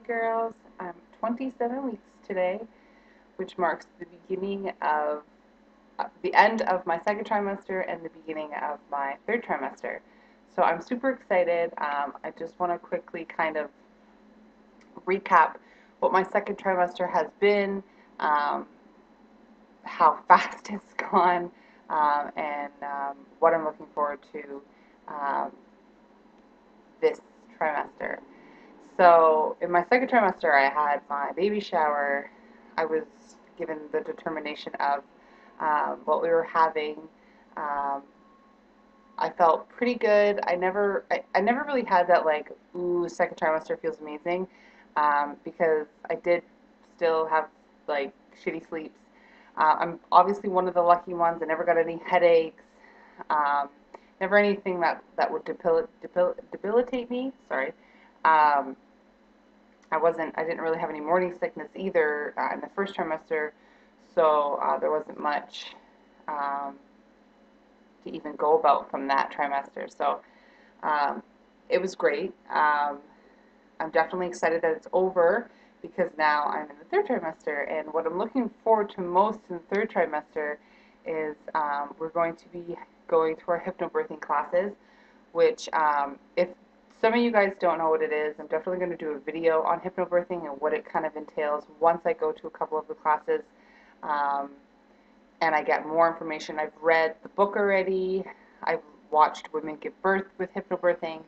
girls. I'm 27 weeks today, which marks the beginning of the end of my second trimester and the beginning of my third trimester. So I'm super excited. I just want to quickly kind of recap what my second trimester has been, um, how fast it's gone, and what I'm looking forward to um, this trimester. So in my second trimester, I had my baby shower. I was given the determination of what we were having. Um, I felt pretty good. I never really had that like, ooh, second trimester feels amazing, because I did still have like shitty sleeps. I'm obviously one of the lucky ones. I never got any headaches. Um, Never anything that would debilitate me. Sorry. Um, I didn't really have any morning sickness either in the first trimester, so there wasn't much um, to even go about from that trimester. So um, it was great. I'm definitely excited that it's over because now I'm in the third trimester, and what I'm looking forward to most in the third trimester is we're going to be going to our hypnobirthing classes, which if some of you guys don't know what it is, I'm definitely going to do a video on hypnobirthing and what it kind of entails once I go to a couple of the classes um, and I get more information. I've read the book already. I've watched women give birth with hypnobirthing.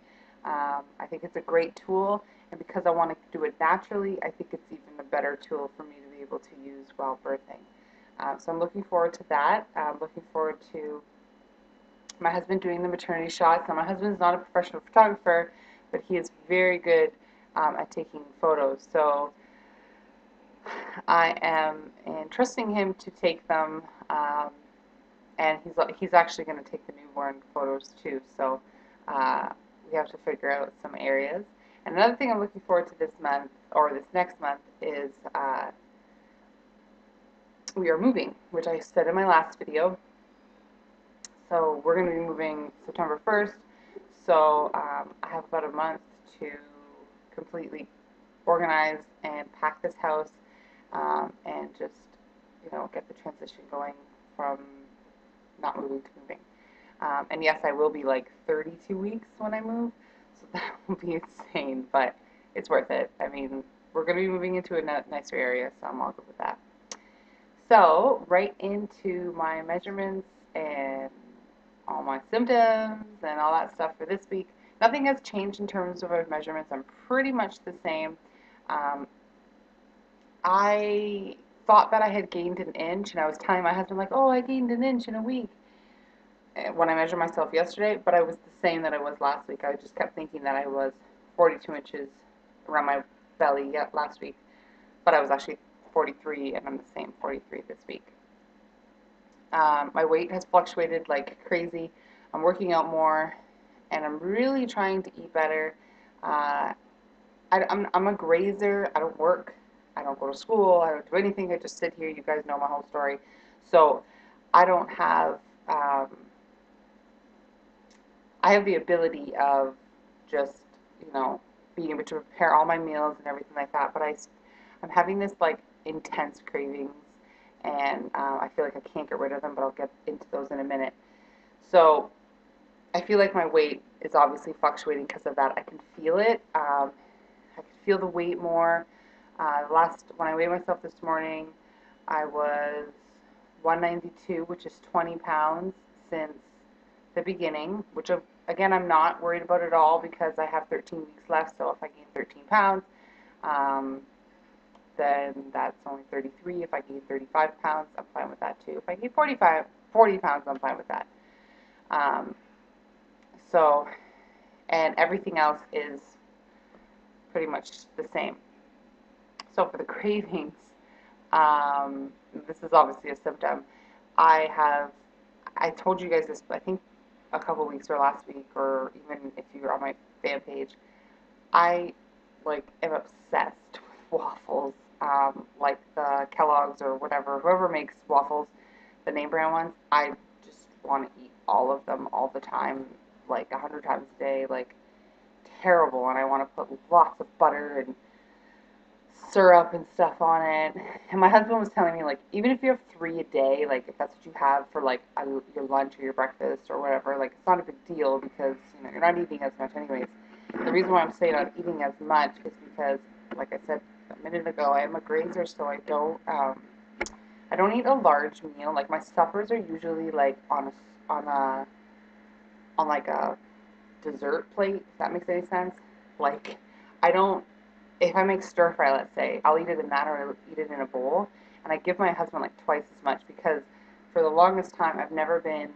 I think it's a great tool, and because I want to do it naturally, I think it's even a better tool for me to be able to use while birthing. So I'm looking forward to that. I'm looking forward to my husband doing the maternity shots. Now, my husband is not a professional photographer, but he is very good at taking photos. So I am entrusting him to take them, and he's actually going to take the newborn photos too. So uh, we have to figure out some areas. And another thing I'm looking forward to this month or this next month is we are moving, which I said in my last video. So we're going to be moving September 1st. So I have about a month to completely organize and pack this house and just, get the transition going from not moving to moving. And yes, I will be like 32 weeks when I move, so that will be insane, but it's worth it. I mean, we're going to be moving into a nicer area, so I'm all good with that. So, right into my measurements and all my symptoms and all that stuff for this week. Nothing has changed in terms of our measurements. I'm pretty much the same. Um, I thought that I had gained an inch, and I was telling my husband, like, oh, I gained an inch in a week when I measured myself yesterday, but I was the same that I was last week. I just kept thinking that I was 42 inches around my belly last week, but I was actually 43, and I'm the same 43 this week. My weight has fluctuated like crazy. I'm working out more, and I'm really trying to eat better. I'm a grazer. I don't work. I don't go to school. I don't do anything. I just sit here. You guys know my whole story. So I don't have, um, I have the ability of just, being able to prepare all my meals and everything like that. But I'm having this like intense cravings, and I feel like I can't get rid of them, but I'll get into those in a minute. So I feel like my weight is obviously fluctuating because of that. I can feel it. I can feel the weight more. When I weighed myself this morning, I was 192, which is 20 pounds since the beginning, which again, I'm not worried about at all because I have 13 weeks left. So if I gain 13 pounds, um, then that's only 33. If I gain 35 pounds, I'm fine with that too. If I gain 40 pounds, I'm fine with that. Um, so, and everything else is pretty much the same. So for the cravings, this is obviously a symptom. I have, I told you guys this, I think a couple weeks or last week, or even if you're on my fan page, I like am obsessed with waffles, like the Kellogg's or whatever, whoever makes waffles, the name brand ones. I just want to eat all of them all the time, like 100 times a day, like terrible. And I want to put lots of butter and syrup and stuff on it. And my husband was telling me, like, even if you have 3 a day, like, if that's what you have for, like, your lunch or your breakfast or whatever, like, it's not a big deal because, you know, you're not eating as much anyways. The reason why I'm saying not eating as much is because, like I said a minute ago, I am a grazer, so I don't eat a large meal. Like, my suppers are usually, like, on like a dessert plate, if that makes any sense. Like, I don't, if I make stir fry, let's say, I'll eat it in that or I'll eat it in a bowl. And I give my husband like twice as much because for the longest time I've never been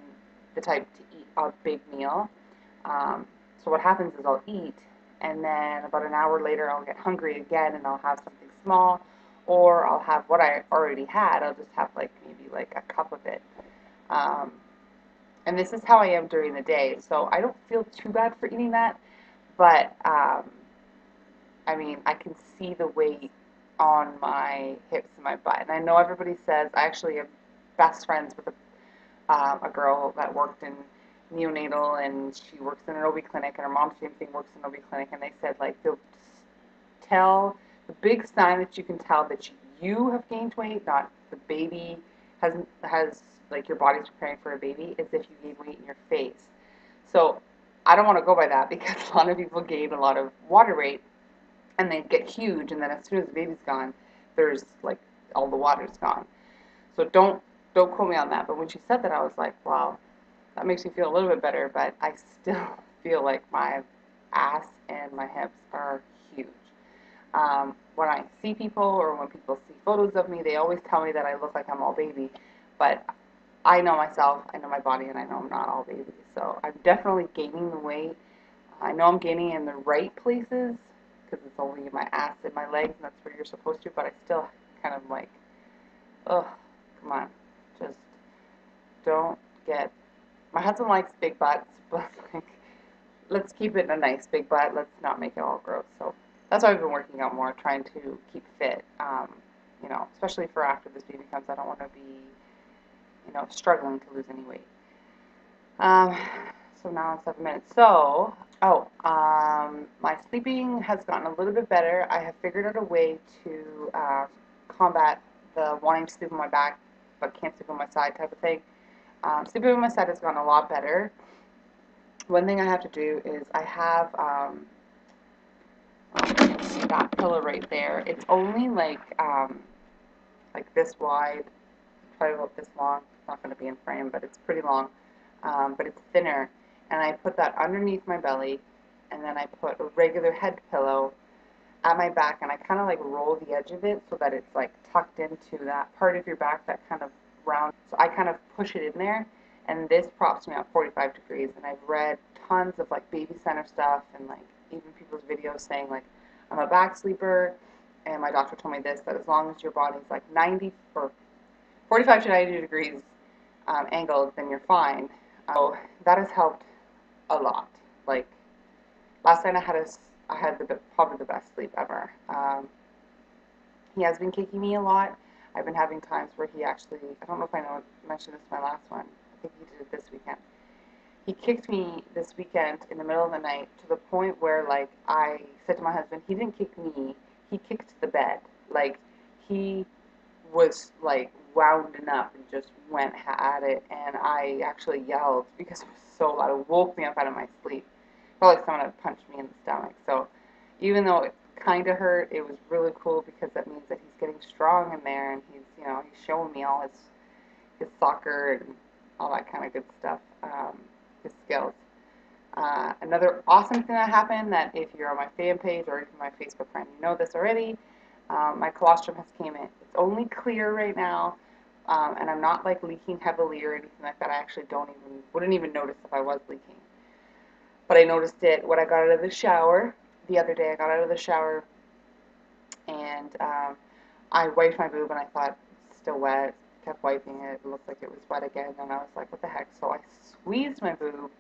the type to eat a big meal. So what happens is I'll eat and then about an hour later I'll get hungry again and I'll have something small or I'll have what I already had. I'll just have like maybe like a cup of it. Um, and this is how I am during the day. So I don't feel too bad for eating that, but I mean, I can see the weight on my hips and my butt. And I know everybody says, I actually am best friends with a girl that worked in neonatal and she works in an OB clinic and her mom, same thing, works in an OB clinic. And they said, like, they'll tell, the big sign that you can tell that you have gained weight, not the baby has like your body's preparing for a baby, is if you gain weight in your face. So I don't want to go by that because a lot of people gain a lot of water weight and they get huge, and then as soon as the baby's gone, there's like all the water's gone. So don't quote me on that. But when she said that, I was like, wow, that makes me feel a little bit better. But I still feel like my ass and my hips are huge. When I see people or when people see photos of me, they always tell me that I look like I'm all baby. But I know myself, I know my body, and I know I'm not all baby. So I'm definitely gaining the weight. I know I'm gaining in the right places because it's only in my ass and my legs, and that's where you're supposed to, but I still kind of like, ugh, come on, just don't get, my husband likes big butts, but like, let's keep it a nice big butt, let's not make it all gross. So that's why I've been working out more, trying to keep fit, you know, especially for after this baby comes. I don't want to be, you know, struggling to lose any weight. Um, so now in 7 minutes. So, my sleeping has gotten a little bit better. I have figured out a way to combat the wanting to sleep on my back but can't sleep on my side type of thing. Sleeping on my side has gotten a lot better. One thing I have to do is I have that pillow right there. It's only like this wide, probably about this long. It's not going to be in frame, but it's pretty long. But it's thinner. And I put that underneath my belly, and then I put a regular head pillow at my back, and I kind of like roll the edge of it so that it's like tucked into that part of your back that kind of round. So I kind of push it in there, and this props me at 45 degrees. And I've read tons of like baby center stuff and like even people's videos saying like I'm a back sleeper, and my doctor told me this, that as long as your body's like 90 or 45 to 90 degrees angled, then you're fine. So that has helped a lot. Like last night I had probably the best sleep ever. He has been kicking me a lot. I've been having times where he actually, I don't know if I mentioned this in my last one. I think he did it this weekend. He kicked me this weekend in the middle of the night to the point where like I said to my husband, he didn't kick me, he kicked the bed. Like he was like wounding up and just went at it, and I actually yelled because it was so loud. It woke me up out of my sleep. Felt like someone had punched me in the stomach. So even though it kind of hurt, it was really cool because that means that he's getting strong in there, and he's, you know, he's showing me all his soccer and all that kind of good stuff, his skills. Another awesome thing that happened, that if you're on my fan page or even my Facebook friend, you know this already, my colostrum has came in. It's only clear right now, and I'm not like leaking heavily or anything like that. I actually wouldn't even notice if I was leaking. But I noticed it when I got out of the shower. The other day I got out of the shower and I wiped my boob and I thought it's still wet. Kept wiping it. It looked like it was wet again, and I was like, what the heck? So I squeezed my boob,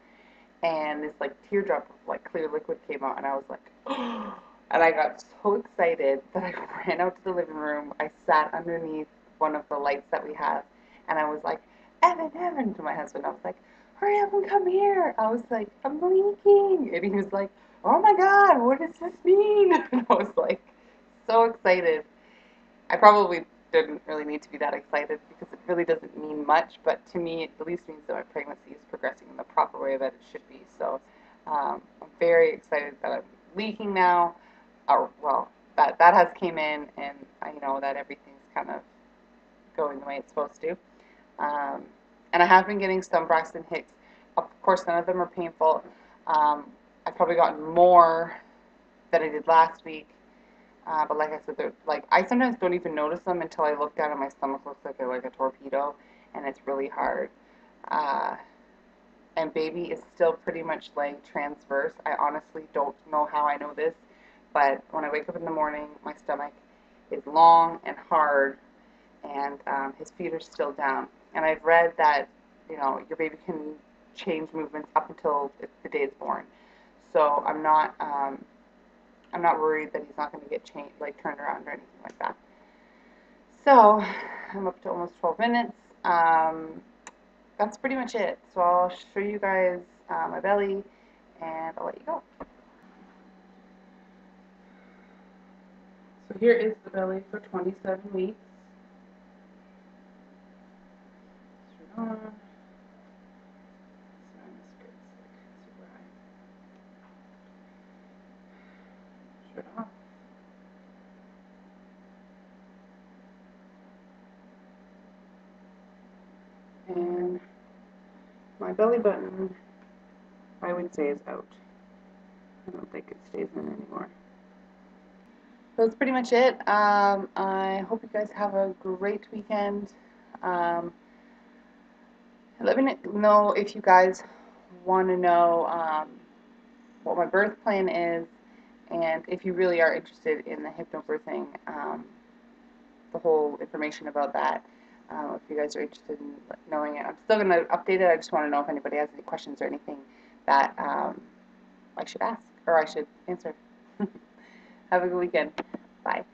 and this like teardrop of like clear liquid came out, and I was like, oh. And I got so excited that I ran out to the living room. I sat underneath one of the lights that we have, and I was like, Evan, to my husband. I was like, hurry up and come here. I was like, I'm leaking. And he was like, oh my God, what does this mean? And I was like, so excited. I probably didn't really need to be that excited because it really doesn't mean much, but to me, it at least means that my pregnancy is progressing in the proper way that it should be. So I'm very excited that I'm leaking now, or well, that has came in, and I know that everything's kind of going the way it's supposed to. Um, and I have been getting some Braxton Hicks. Of course, none of them are painful. I've probably gotten more than I did last week. But like I said, like I sometimes don't even notice them until I look down and my stomach looks like a torpedo, and it's really hard. Uh, and baby is still pretty much laying transverse. I honestly don't know how I know this, but when I wake up in the morning, my stomach is long and hard, and his feet are still down. And I've read that your baby can change movements up until the day it's born. So I'm not worried that he's not going to get changed, like turned around or anything like that. So I'm up to almost 12 minutes. That's pretty much it. So I'll show you guys my belly, and I'll let you go. So here is the belly for 27 weeks. Straight on. Straight on. And my belly button, I would say, is out. I don't think it stays in anymore. So that's pretty much it. I hope you guys have a great weekend. Um, Let me know if you guys want to know what my birth plan is, and if you really are interested in the hypnobirthing, the whole information about that. If you guys are interested in knowing it, I'm still going to update it. I just want to know if anybody has any questions or anything that I should ask or I should answer. Have a good weekend. Bye.